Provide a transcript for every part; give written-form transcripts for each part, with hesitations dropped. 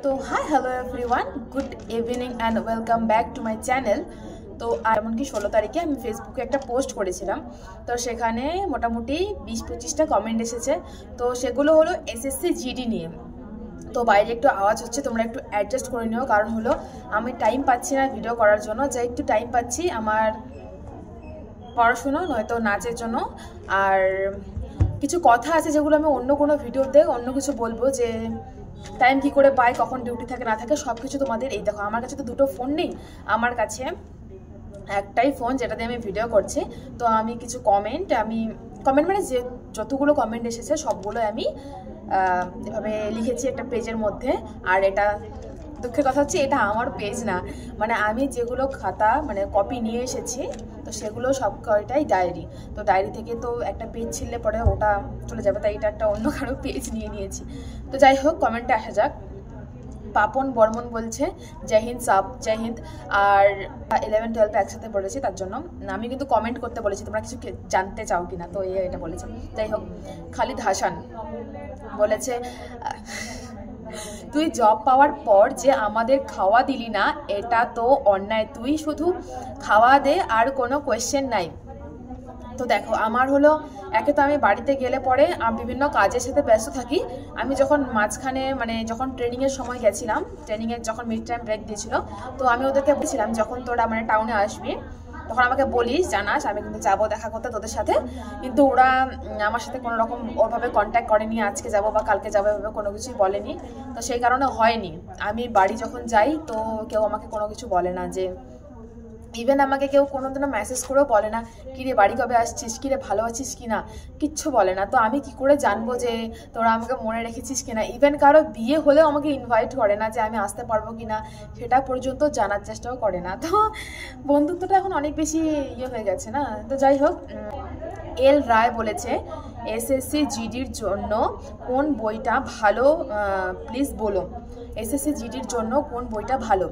তো hi hello everyone, good evening and welcome back to my channel. তো এমনকি 16 তারিখে আমি ফেসবুকে একটা পোস্ট করেছিলাম, তো সেখানে মোটামুটি 20-25টা কমেন্ট এসেছে। তো সেগুলো হলো এসএসসি জিডি নিয়ে। তো বাইরে একটু আওয়াজ হচ্ছে, তোমরা একটু অ্যাডজাস্ট করে নিও, কারণ হলো আমি টাইম পাচ্ছি না ভিডিও করার জন্য, যা একটু টাইম পাচ্ছি আমার পড়াশুনো নয়তো নাচের জন্য। আর কিছু কথা আছে যেগুলো আমি অন্য কোনো ভিডিওতে অন্য কিছু বলবো, যে টাইম কী করে পাই, কখন ডিউটি থাকে না থাকে, সব কিছু তোমাদের। এই দেখো, আমার কাছে তো দুটো ফোন নেই, আমার কাছে একটাই ফোন যেটা দিয়ে আমি ভিডিও করছি। তো আমি কিছু কমেন্ট মানে যে যতগুলো কমেন্ট এসেছে সবগুলো আমি এভাবে লিখেছি একটা পেজের মধ্যে। আর এটা দুঃখের কথা হচ্ছে, এটা আমার পেজ না, মানে আমি যেগুলো খাতা মানে কপি নিয়ে এসেছি, তো সেগুলো সব কয়টাই ডায়েরি। তো ডায়েরি থেকে তো একটা পেজ ছিললে পরে ওটা চলে যাবে, তাই এটা একটা অন্য কারো পেজ নিয়ে নিয়েছি। তো যাই হোক, কমেন্টে আসা যাক। পাপন বর্মন বলছে জয় হিন্দ সাব, জয় হিন্দ। আর 11-12 একসাথে পড়েছি, তার জন্য আমি কিন্তু কমেন্ট করতে বলেছি, তোমরা কিছু জানতে চাও কিনা, তো এটা বলেছে। যাই হোক, খালিদ হাসান বলেছে তুই জব পাওয়ার পর যে আমাদের খাওয়া দিলি না, এটা তো অন্যায়, তুই শুধু খাওয়া দে, আর কোনো কোয়েশ্চেন নাই। তো দেখো, আমার হলো একে তো আমি বাড়িতে গেলে পরে বিভিন্ন কাজের সাথে ব্যস্ত থাকি। আমি যখন মাঝখানে মানে যখন ট্রেনিংয়ের সময় গেছিলাম, ট্রেনিংয়ের যখন মিড টাইম ব্রেক দিয়েছিল, তো আমি ওদেরকে বলছিলাম যখন তোরা মানে টাউনে আসবি তখন আমাকে বলিস, জানাস, আমি কিন্তু যাবো দেখা করতে তোদের সাথে। কিন্তু ওরা আমার সাথে কোনো রকম ওভাবে কন্ট্যাক্ট করেনি, আজকে যাবো বা কালকে যাবো এভাবে কোনো কিছুই বলেনি। তো সেই কারণে হয়নি। আমি বাড়ি যখন যাই তো কেউ আমাকে কোনো কিছু বলে না, যে ইভেন আমাকে কেউ কোনোদিনও মেসেজ করেও বলে না কিরে বাড়ি কবে আসছিস, কিরে ভালো আছিস কি না, কিচ্ছু বলে না। তো আমি কি করে জানবো যে তোরা আমাকে মনে রেখেছিস কিনা? ইভেন কারো বিয়ে হলেও আমাকে ইনভাইট করে না যে আমি আসতে পারবো কিনা, সেটা পর্যন্ত জানার চেষ্টাও করে না। তো বন্ধুত্বটা এখন অনেক বেশি হয়ে গেছে না। তো যাই হোক, এল রায় বলেছে এসএসসি জিডির জন্য কোন বইটা ভালো, প্লিজ বলো এসএসসি জিডির জন্য কোন বইটা ভালো।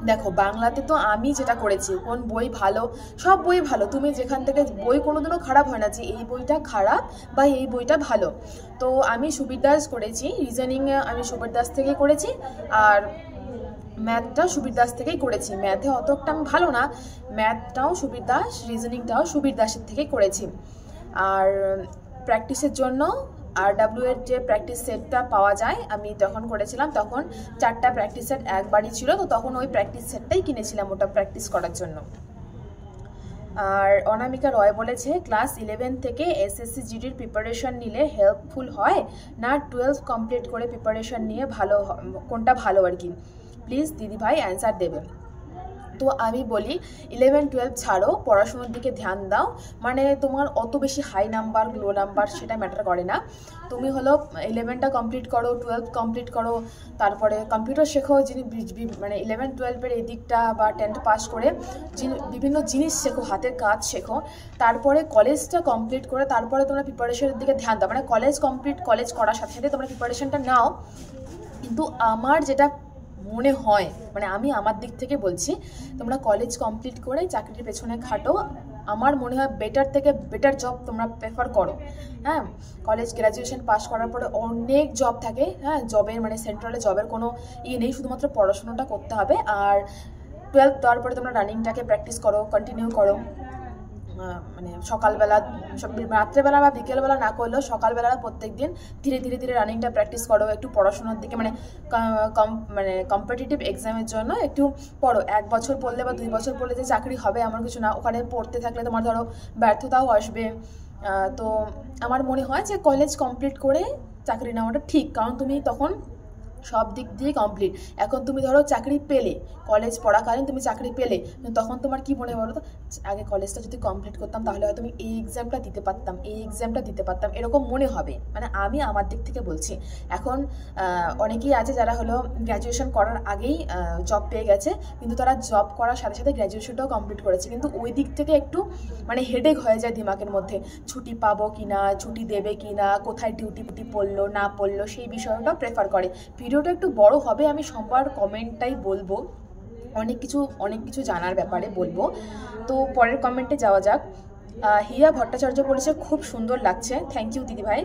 দেখো, বাংলাতে তো আমি যেটা করেছি, কোন বই ভালো, সব বই ভালো। তুমি যেখান থেকে বই কোনোদিনও খারাপ হয় না যে এই বইটা খারাপ বা এই বইটা ভালো। তো আমি সুবীর দাস করেছি, রিজনিং আমি সুবীর দাস থেকে করেছি, আর ম্যাথটাও সুবীর দাস থেকেই করেছি। ম্যাথে অতটা আমি ভালো না, ম্যাথটাও সুবীর দাস, রিজনিংটাও সুবীর দাসের থেকেই করেছি। আর প্র্যাকটিসের জন্য RW এর যে প্র্যাকটিস সেটটা পাওয়া যায়, আমি তখন করেছিলাম, তখন 4টা প্র্যাকটিস সেট একবারই ছিল, তো তখন ওই প্র্যাকটিস সেটটাই কিনেছিলাম ওটা প্র্যাকটিস করার জন্য। আর অনামিকা রয় বলেছে ক্লাস 11 থেকে এসএসসি জিডির প্রিপারেশন নিলে হেল্পফুল হয় না 12 কমপ্লিট করে প্রিপারেশন নিয়ে ভালো, কোনটা ভালো আর কি, প্লিজ দিদিভাই অ্যান্সার দেবে। তো আমি বলি 11-12 ছাড়ো, পড়াশোনার দিকে ধ্যান দাও। মানে তোমার অত বেশি হাই নাম্বার লো নাম্বার সেটা ম্যাটার করে না, তুমি হলো 11টা কমপ্লিট করো, 12 কমপ্লিট করো, তারপরে কম্পিউটার শেখো, যিনি মানে 11-12-এর এই দিকটা বা 10th পাস করে বিভিন্ন জিনিস শেখো, হাতের কাজ শেখো, তারপরে কলেজটা কমপ্লিট করে তারপরে তোমরা প্রিপারেশনের দিকে ধ্যান দাও। মানে কলেজ করার সাথে সাথে তোমরা প্রিপারেশনটা নাও। কিন্তু আমার যেটা মনে হয়, মানে আমি আমার দিক থেকে বলছি, তোমরা কলেজ কমপ্লিট করে চাকরির পেছনে খাটো, আমার মনে হয় বেটার থেকে বেটার জব তোমরা প্রেফার করো। হ্যাঁ, কলেজ গ্র্যাজুয়েশন পাস করার পরে অনেক জব থাকে, হ্যাঁ, জবের মানে সেন্ট্রালে জবের কোনো নেই, শুধুমাত্র পড়াশোনাটা করতে হবে। আর 12 দেওয়ার পরে তোমরা রানিংটাকে প্র্যাকটিস করো, কন্টিনিউ করো। মানে সকালবেলা, রাত্রেবেলা বা বিকেলবেলা না করলেও সকালবেলা প্রত্যেক দিন ধীরে ধীরে ধীরে রানিংটা প্র্যাকটিস করো, একটু পড়াশোনার দিকে মানে কম্পিটিটিভ এক্সামের জন্য একটু পড়ো। 1 বছর পড়লে বা 2 বছর পড়লে যে চাকরি হবে এমন কিছু না, ওখানে পড়তে থাকলে তোমার ধরো ব্যর্থতাও আসবে। তো আমার মনে হয় যে কলেজ কমপ্লিট করে চাকরি নেওয়াটা ঠিক, কারণ তুমি তখন সব দিক দিয়ে কমপ্লিট। এখন তুমি ধরো চাকরি পেলে, কলেজ পড়াকালীন তুমি চাকরি পেলে, তখন তোমার কি মনে বলো তো, আগে কলেজটা যদি কমপ্লিট করতাম তাহলে হয়তো আমি এই এক্সামটা দিতে পারতাম, এই এক্সামটা দিতে পারতাম, এরকম মনে হবে। মানে আমি আমার দিক থেকে বলছি। এখন অনেকেই আছে যারা হলো গ্র্যাজুয়েশন করার আগেই জব পেয়ে গেছে, কিন্তু তারা জব করার সাথে সাথে গ্র্যাজুয়েশনটাও কমপ্লিট করেছে, কিন্তু ওই দিক থেকে একটু মানে হেডেক হয়ে যায় দিমাগের মধ্যে, ছুটি পাবো কি না, ছুটি দেবে কি না, কোথায় ডিউটি পড়লো না পড়লো, সেই বিষয়টাও প্রেফার করে। ভিডিওটা একটু বড় হবে, আমি সবার কমেন্টটাই বলবো, অনেক কিছু জানার ব্যাপারে বলবো। তো পরের কমেন্টে যাওয়া যাক। হিয়া ভট্টাচার্য বলেছে খুব সুন্দর লাগছে, থ্যাংক ইউ দিদিভাই।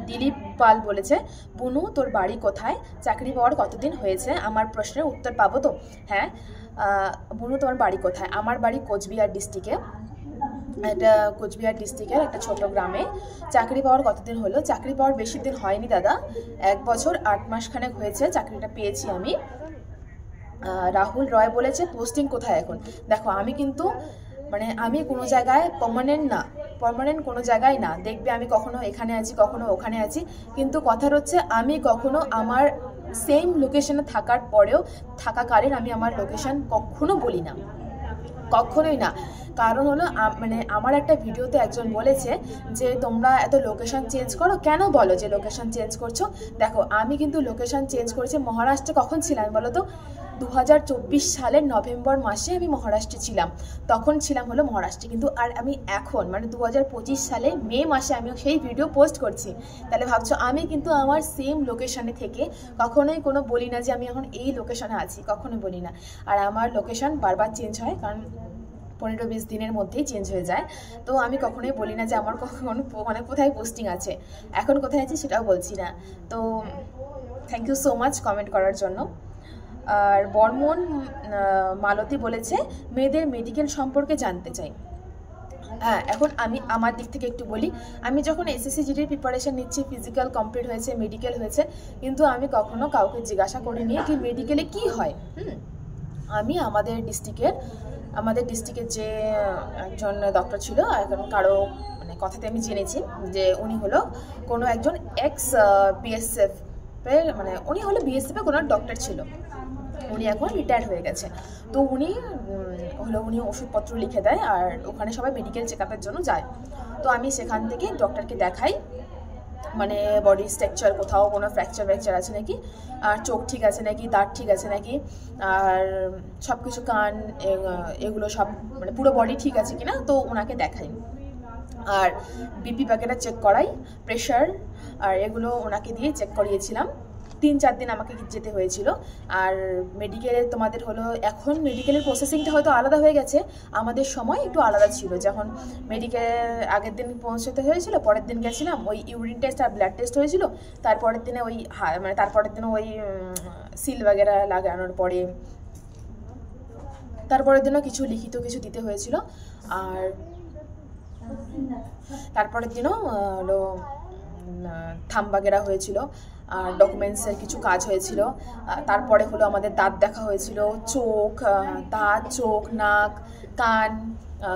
দিলীপ পাল বলেছে, বুনু তোর বাড়ি কোথায়, চাকরি পাওয়ার কতদিন হয়েছে, আমার প্রশ্নের উত্তর পাবো তো? হ্যাঁ বুনু তোমার বাড়ি কোথায়, আমার বাড়ি কোচবিহার ডিস্ট্রিক্টে, এটা কোচবিহার ডিস্ট্রিক্টের একটা ছোট গ্রামে। চাকরি পাওয়ার কতদিন হলো, চাকরি পাওয়ার বেশি দিন হয়নি দাদা, 1 বছর 8 মাস খানেক হয়েছে চাকরিটা পেয়েছি আমি। রাহুল রয় বলেছে পোস্টিং কোথায় এখন। দেখো আমি কিন্তু মানে আমি কোনো জায়গায় পার্মানেন্ট কোনো জায়গায় না, দেখবে আমি কখনো এখানে আছি কখনো ওখানে আছি, কিন্তু কথার হচ্ছে আমি কখনো আমার সেম লোকেশনে থাকার পরেও থাকাকালীন আমি আমার লোকেশন কখনো বলি না, কখনোই না। কারণ হলো মানে আমার একটা ভিডিওতে একজন বলেছে যে তোমরা এত লোকেশন চেঞ্জ করো, কেন বলো যে লোকেশন চেঞ্জ করছো। দেখো আমি কিন্তু লোকেশন চেঞ্জ করেছি মহারাষ্ট্রে, কখন ছিলাম বলো তো, 2024 সালের নভেম্বর মাসে আমি মহারাষ্ট্রে ছিলাম, তখন ছিলাম হলো মহারাষ্ট্রে। কিন্তু আর আমি এখন মানে 2025 সালে মে মাসে আমি সেই ভিডিও পোস্ট করছি, তাহলে ভাবছো আমি কিন্তু আমার সেম লোকেশনে থেকে কখনোই কোনো বলি না যে আমি এখন এই লোকেশনে আছি, কখনো বলি না। আর আমার লোকেশন বারবার চেঞ্জ হয়, কারণ 15-20 দিনের মধ্যেই চেঞ্জ হয়ে যায়, তো আমি কখনোই বলি না যে আমার কখন মানে কোথায় পোস্টিং আছে, এখন কোথায় আছে সেটাও বলছি না। তো thank you so much comment করার জন্য। আর বর্মন মালতী বলেছে মেয়েদের মেডিকেল সম্পর্কে জানতে চাই। হ্যাঁ এখন আমি আমার দিক থেকে একটু বলি, আমি যখন এসএসসি জিডির প্রিপারেশন নিচ্ছি, ফিজিক্যাল কমপ্লিট হয়েছে, মেডিকেল হয়েছে, কিন্তু আমি কখনো কাউকে জিজ্ঞাসা করিনি কি মেডিকেলে কি হয়। আমি আমাদের ডিস্ট্রিক্টের যে একজন ডক্টর ছিল, এখন কারো মানে কথাতে আমি জেনেছি যে উনি হলো কোনো একজন এক্স বিএসএফ মানে উনি হলো বিএসএফে কোনো ডক্টর ছিল, উনি এখন রিটায়ার হয়ে গেছে। তো উনি ওষুধপত্র লিখে দেয় আর ওখানে সবাই মেডিকেল চেক আপের জন্য যায়। তো আমি সেখান থেকে ডক্টরকে দেখাই, মানে বডি স্ট্রাকচার কোথাও কোনো ফ্র্যাকচার আছে নাকি, আর চোখ ঠিক আছে নাকি, দাঁত ঠিক আছে নাকি, আর সব কিছু কান এগুলো সব মানে পুরো বডি ঠিক আছে কিনা, তো ওনাকে দেখাই। আর বিপি প্যাকেটটা চেক করাই, প্রেশার আর এগুলো ওনাকে দিয়ে চেক করিয়েছিলাম। 3-4 দিন আমাকে যেতে হয়েছিল। আর মেডিকেলের তোমাদের হলো এখন মেডিকেলের প্রসেসিংটা হয়তো আলাদা হয়ে গেছে, আমাদের সময় একটু আলাদা ছিল। যখন মেডিকেল আগের দিন পৌঁছতে হয়েছিল, পরের দিন গেছিলাম, ওই ইউরিন টেস্ট আর ব্লাড টেস্ট হয়েছিল, তারপরের দিনে ওই মানে তারপরের দিনে ওই সিল বাগেরা লাগানোর পরে তারপরের দিনও কিছু লিখিত কিছু দিতে হয়েছিল, আর তারপরের দিনও হলো থাম বাগেরা হয়েছিল, আর ডকুমেন্টসের কিছু কাজ হয়েছিল। তারপরে হলো আমাদের দাঁত দেখা হয়েছিল, চোখ, দাঁত, চোখ, নাক, কান,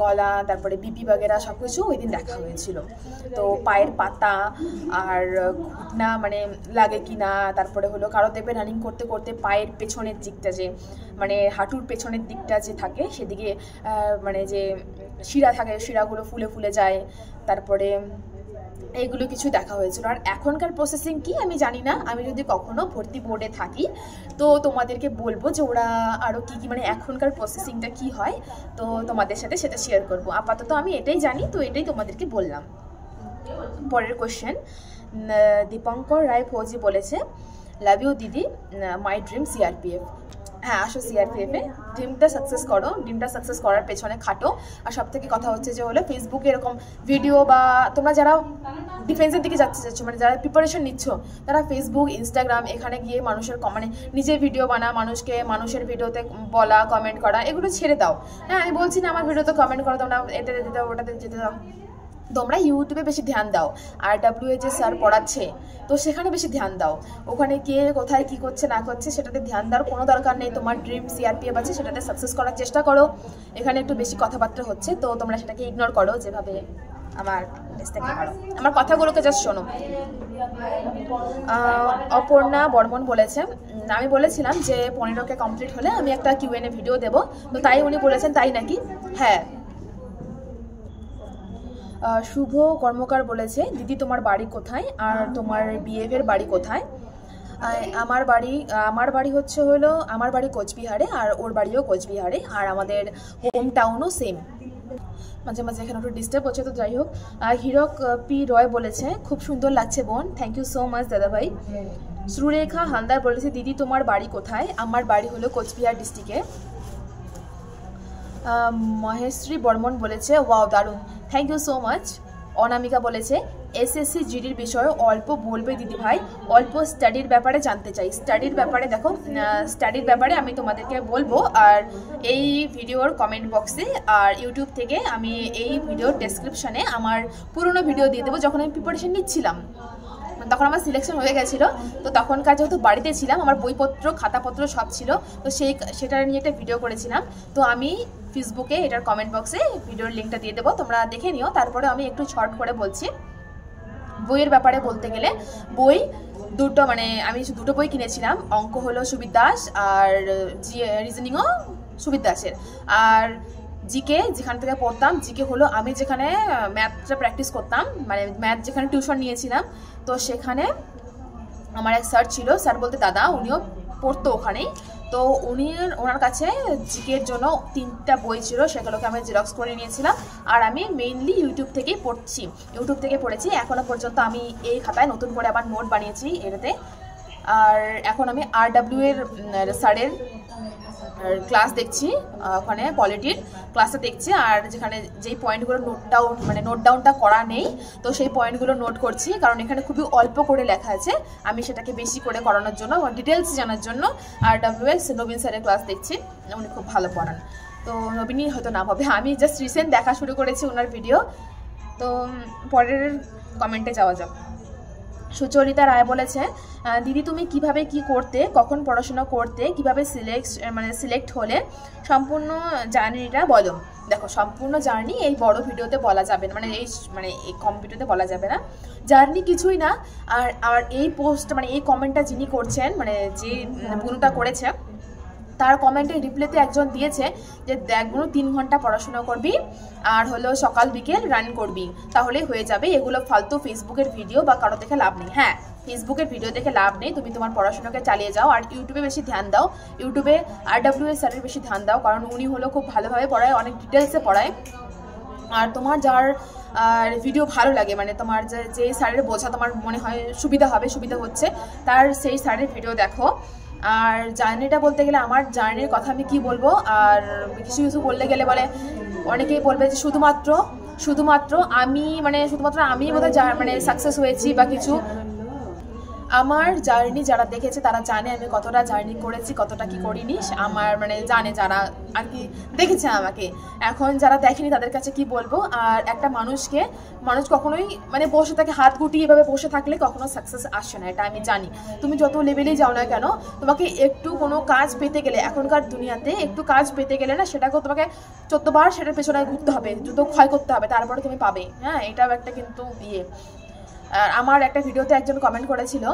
গলা, তারপরে বিপি বাগেরা সব কিছু ওই দিন দেখা হয়েছিল। তো পায়ের পাতা আর ঘুটনা মানে লাগে কি না, তারপরে হলো কারো দেখবে রানিং করতে করতে পায়ের পেছনের দিকটা যে মানে হাঁটুর পেছনের দিকটা যে থাকে সেদিকে মানে যে শিরা থাকে শিরাগুলো ফুলে ফুলে যায়, তারপরে এইগুলো কিছু দেখা হয়েছিল। আর এখনকার প্রসেসিং কি আমি জানি না, আমি যদি কখনো ভর্তি বোর্ডে থাকি তো তোমাদেরকে বলবো যে ওরা আরও কী কী মানে এখনকার প্রসেসিংটা কি হয়, তো তোমাদের সাথে সেটা শেয়ার করবো। আপাতত আমি এটাই জানি, তো এটাই তোমাদেরকে বললাম। পরের কোশ্চেন, দীপঙ্কর রায় ফৌজি বলেছে লাভ ইউ দিদি, মাই ড্রিম সিআরপিএফ। হ্যাঁ আসো সিআরপিএফে, ড্রিমটা সাকসেস করো, ড্রিমটা সাকসেস করার পেছনে খাটো। আর সব থেকে কথা হচ্ছে যে হলো ফেসবুকে এরকম ভিডিও বা তোমরা যারা ডিফেন্সের দিকে যাচ্ছ মানে যারা প্রিপারেশন নিচ্ছ, তারা ফেসবুক, ইনস্টাগ্রাম এখানে গিয়ে মানুষের মানে নিজের ভিডিও বানা, মানুষের ভিডিওতে বলা, কমেন্ট করা, এগুলো ছেড়ে দাও। হ্যাঁ আমি বলছি না আমার ভিডিওতে কমেন্ট করো, তোমরা এটাতে যেতে দাও ওটাতে যেতে দাও, তোমরা ইউটিউবে বেশি ধ্যান দাও। আর ডাব্লিউএইচ স্যার পড়াচ্ছে তো সেখানে বেশি ধ্যান দাও, ওখানে কে কোথায় কি করছে না করছে সেটাতে ধ্যান দেওয়ার কোনো দরকার নেই। তোমার ড্রিম সিআরপিএফ আছে, সেটাতে সাকসেস করার চেষ্টা করো। এখানে একটু বেশি কথাবার্তা হচ্ছে, তো তোমরা সেটাকে ইগনোর করো, যেভাবে আমার আমার কথাগুলোকে জাস্ট শোনো। অপর্ণা বর্মন বলেছে, আমি বলেছিলাম যে 15কে কমপ্লিট হলে আমি একটা কিউএনএ ভিডিও দেবো, তো তাই উনি বলেছেন তাই নাকি? হ্যাঁ। শুভ কর্মকার বলেছে দিদি তোমার বাড়ি কোথায় আর তোমার বিএফের বাড়ি কোথায়? আমার বাড়ি হচ্ছে হলো আমার বাড়ি কোচবিহারে আর ওর বাড়িও কোচবিহারে, আর আমাদের হোম টাউনও সেম। মাঝে মাঝে এখানে একটু ডিস্টার্ব হচ্ছে, তো যাই হোক। হীরক পি রয় বলেছে খুব সুন্দর লাগছে বোন, থ্যাংক ইউ সো মাচ দাদা ভাই। শ্রুরেখা হালদার বলেছে দিদি তোমার বাড়ি কোথায়? আমার বাড়ি হলো কোচবিহার ডিস্ট্রিক্টে। মহেশ্রী বর্মন বলেছে ওয়াও দারুণ, থ্যাংক ইউ সো মাচ। অনামিকা বলেছে এসএসসি জিডির বিষয়ে অল্প বলবে দিদিভাই, অল্প স্টাডির ব্যাপারে জানতে চাই। স্টাডির ব্যাপারে দেখো, স্টাডির ব্যাপারে আমি তোমাদেরকে বলবো, আর এই ভিডিওর কমেন্ট বক্সে আর ইউটিউব থেকে আমি এই ভিডিওর ডেসক্রিপশানে আমার পুরনো ভিডিও দিয়ে দেবো। যখন আমি প্রিপারেশন নিচ্ছিলাম তখন আমার সিলেকশন হয়ে গেছিলো, তো তখনকার যেহেতু বাড়িতে ছিলাম আমার বইপত্র খাতাপত্র সব ছিল, তো সেটা নিয়ে একটা ভিডিও করেছিলাম। তো আমি ফেসবুকে এটার কমেন্ট বক্সে ভিডিওর লিঙ্কটা দিয়ে দেবো, তোমরা দেখে নিও। তারপরে আমি একটু শর্ট করে বলছি। বইয়ের ব্যাপারে বলতে গেলে বই দুটো, মানে আমি দুটো বই কিনেছিলাম। অঙ্ক হলো সুবির দাস আর রিজনিংও সুবির দাসের। আর জিকে যেখান থেকে পড়তাম, জিকে হলো আমি যেখানে ম্যাথটা প্র্যাকটিস করতাম, মানে ম্যাথ যেখানে টিউশন নিয়েছিলাম, তো সেখানে আমার এক স্যার ছিল, স্যার বলতে দাদা, উনিও পড়তো ওখানেই। তো ওনার কাছে জিকের জন্য 3টা বই ছিল, সেগুলোকে আমি জেরক্স করে নিয়েছিলাম। আর আমি মেইনলি ইউটিউব থেকেই পড়েছি। এখনো পর্যন্ত আমি এই খাতায় নতুন করে আবার নোট বানিয়েছি এটাতে। আর এখন আমি RW এর স্যারের ক্লাস দেখছি, ওখানে পলিটির ক্লাসটা দেখছি। আর যেখানে যেই পয়েন্টগুলো নোট ডাউনটা করা নেই, তো সেই পয়েন্টগুলো নোট করছি, কারণ এখানে খুবই অল্প করে লেখা আছে। আমি সেটাকে বেশি করে করানোর জন্য, ডিটেলস জানার জন্য RWS নবীন স্যারের ক্লাস দেখছি। উনি খুব ভালো পড়ান। তো নবীনই হয়তো নাম হবে, আমি জাস্ট রিসেন্ট দেখা শুরু করেছি ওনার ভিডিও। তো পরের কমেন্টে যাওয়া যাক। সুচরিতা রায় বলেছে, দিদি তুমি কিভাবে কি করতে, কখন পড়াশোনা করতে, কিভাবে সিলেক্ট হলে, সম্পূর্ণ জার্নিটা বলো। দেখো, সম্পূর্ণ জার্নি এই বড় ভিডিওতে বলা যাবে না, মানে এই কম ভিডিওতে বলা যাবে না। জার্নি কিছুই না। আর এই এই কমেন্টটা যিনি করছেন, মানে যে বুনুটা করেছে, তার কমেন্টে রিপ্লাইতে একজন দিয়েছে যে দেখ বোন, 3 ঘন্টা পড়াশোনা করবি আর হলো সকাল বিকেল রান করবি, তাহলে হয়ে যাবে। এগুলো ফালতু ফেসবুকের ভিডিও বা কারো দেখে লাভ নেই। হ্যাঁ, ফেসবুকের ভিডিও দেখে লাভ নেই, তুমি তোমার পড়াশোনাকে চালিয়ে যাও। আর ইউটিউবে বেশি ধ্যান দাও, ইউটিউবে RWS স্যারের বেশি ধ্যান দাও, কারণ উনি হলো খুব ভালোভাবে পড়ায়, অনেক ডিটেলসে পড়ায়। আর তোমার যার ভিডিও ভালো লাগে, মানে তোমার যে স্যারের বোঝা তোমার মনে হয় সুবিধা হচ্ছে, তার সেই স্যারের ভিডিও দেখো। আর জার্নিটা বলতে গেলে, আমার জার্নির কথা আমি কি বলবো, আর কিছু বললে গেলে বলে অনেকেই বলবে যে শুধুমাত্র আমি বোধহয় সাকসেস হয়েছি বা কিছু। আমার জার্নি যারা দেখেছে তারা জানে আমি কতটা জার্নি করেছি, কতটা কি করিনি। আমার জানে যারা আর কি দেখেছে আমাকে। এখন যারা দেখেনি তাদের কাছে কি বলবো। আর একটা মানুষ কখনোই বসে থাকে, হাত গুটিয়ে এভাবে বসে থাকলে কখনো সাকসেস আসে না, এটা আমি জানি। তুমি যত লেভেলেই যাও না কেন, তোমাকে একটু কোনো কাজ পেতে গেলে, এখনকার দুনিয়াতে একটু কাজ পেতে গেলে না, সেটাকেও তোমাকে 14 বার সেটার পেছনে ঘুরতে হবে, যত ক্ষয় করতে হবে, তারপরে তুমি পাবে। হ্যাঁ, এটাও একটা কিন্তু আর আমার একটা ভিডিওতে একজন কমেন্ট করেছিল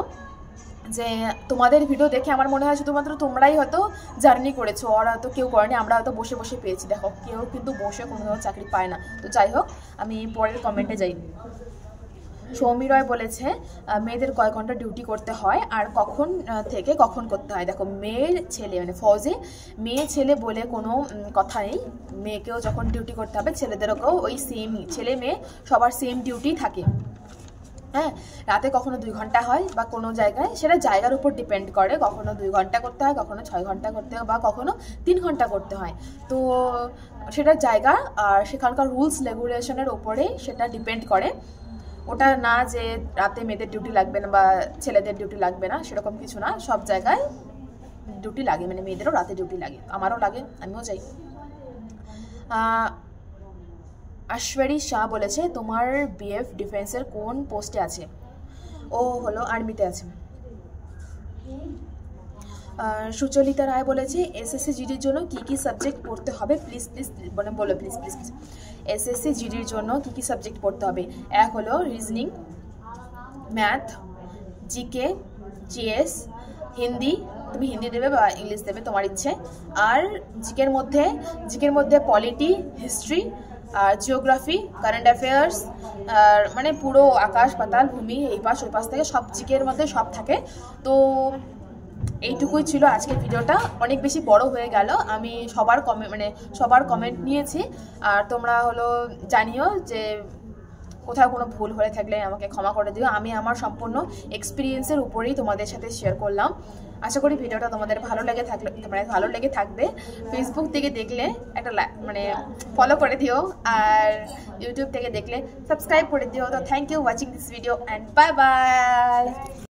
যে তোমাদের ভিডিও দেখে আমার মনে হয় শুধুমাত্র তোমরাই হয়তো জার্নি করেছো, আর হয়তো কেউ করেনি, আমরা হয়তো বসে বসে পেয়েছি। দেখো, কেউ কিন্তু বসে কোনো চাকরি পায় না। তো যাই হোক, আমি পরের কমেন্টে যাই। সৌমি রয় বলেছে, মেয়েদের কয় ঘন্টা ডিউটি করতে হয় আর কখন থেকে কখন করতে হয়। দেখো, ফৌজে মেয়ে ছেলে বলে কোনো কথা নেই। মেয়েকেও যখন ডিউটি করতে হবে, ছেলেদেরকেও ওই সেমই, ছেলে মেয়ে সবার সেম ডিউটি থাকে। হ্যাঁ, রাতে কখনো 2 ঘন্টা হয় বা কোনো জায়গায়, সেটা জায়গার উপর ডিপেন্ড করে, কখনো 2 ঘন্টা করতে হয়, কখনো 6 ঘন্টা করতে হয়, বা কখনো 3 ঘন্টা করতে হয়। তো সেটা জায়গা আর সেখানকার রুলস রেগুলেশনের উপরে সেটা ডিপেন্ড করে। ওটা না যে রাতে মেয়েদের ডিউটি লাগবে না বা ছেলেদের ডিউটি লাগবে না, সেরকম কিছু না। সব জায়গায় ডিউটি লাগে, মেয়েদেরও রাতে ডিউটি লাগে, আমারও লাগে, আমিও যাই। আশ্বরী শাহ বলেছে, তোমার BF ডিফেন্সের কোন পোস্টে আছে? ও হলো আর্মিতে আছে। সুচলিতা রায় বলেছে, SSC জিডির জন্য কি কি সাবজেক্ট পড়তে হবে, প্লিজ বলো প্লিজ। SSC জিডির জন্য কি কি সাবজেক্ট পড়তে হবে? এক হলো reasoning, math, GK, GS, Hindi. তুমি হিন্দি দেবে বা ইংলিশ দেবে, তোমার ইচ্ছে। আর জিকের মধ্যে পলিটি, হিস্ট্রি, আর জিওগ্রাফি, কারেন্ট অ্যাফেয়ার্স, আর পুরো আকাশ পাতাল ভূমি, এই পাশ ওই পাশ থেকে সব জিকের মধ্যে সব থাকে। তো এইটুকুই ছিল আজকের ভিডিওটা, অনেক বেশি বড় হয়ে গেল। আমি সবার কমেন্ট নিয়েছি। আর তোমরা হলো জানিও যে কোথাও কোনো ভুল হয়ে থাকলে আমাকে ক্ষমা করে দিও। আমি আমার সম্পূর্ণ এক্সপিরিয়েন্সের উপরেই তোমাদের সাথে শেয়ার করলাম। আশা করি ভিডিওটা তোমাদের ভালো লেগে থাকবে। ফেসবুক থেকে দেখলে একটা ফলো করে দিও, আর ইউটিউব থেকে দেখলে সাবস্ক্রাইব করে দিও। তো thank you watching this video and bye by.